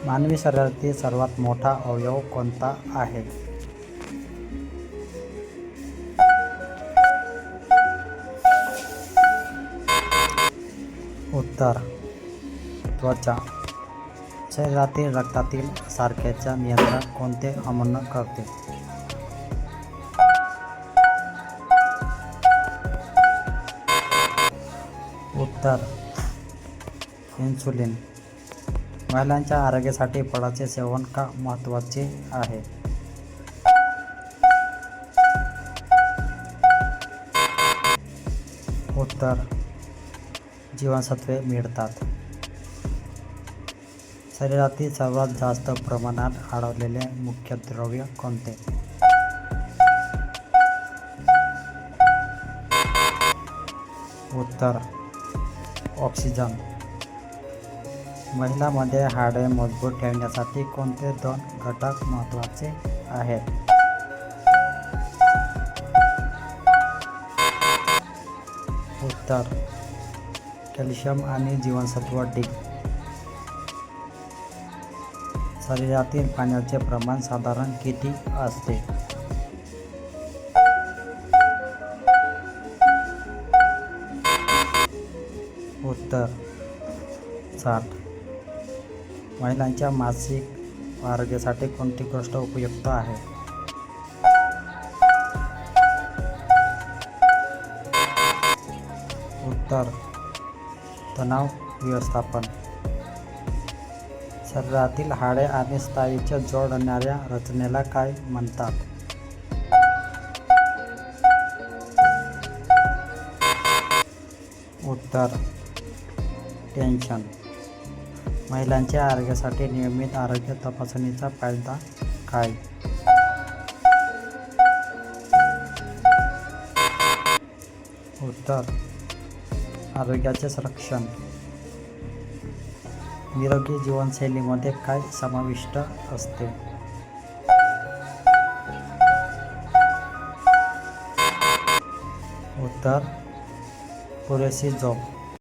मानवी शरीरातील सर्वात मोठा अवयव कोणता आहे? उत्तर त्वचा. शरीरातील रक्तातील साखरेचे नियंत्रण कोणते हार्मोन करते? उत्तर इन्सुलिन. महिलांच्या आरोग्यासाठी फळाचे सेवन का महत्त्वाचे आहे? उत्तर जीवनसत्त्वे मिळतात. शरीरातील सर्वात जास्त प्रमाणात आढळलेले मुख्य द्रव्य कोणते? उत्तर ऑक्सिजन. महिलांमध्ये हाडे मजबूत ठेवण्यासाठी कोणते 2 घटक महत्त्वाचे आहेत? उत्तर कॅल्शियम आणि जीवनसत्व डी. शरीरातील पाण्याचे प्रमाण साधारण किती असते? उत्तर 60. महिलांच्या मानसिक आरोग्यासाठी कोणती गोष्ट उपयुक्त आहे? उत्तर तणाव व्यवस्थापन. शरीरातील हाडे आणि स्नायूंचे जोडणाऱ्या रचनेला काय म्हणतात? उत्तर टेन्शन. महिलांच्या आरोग्यासाठी नियमित आरोग्य तपासणीचा फायदा काय? उत्तर आरोग्याचे संरक्षण. निरोगी जीवनशैलीमध्ये काय समाविष्ट असते? उत्तर पुरेशी झोप.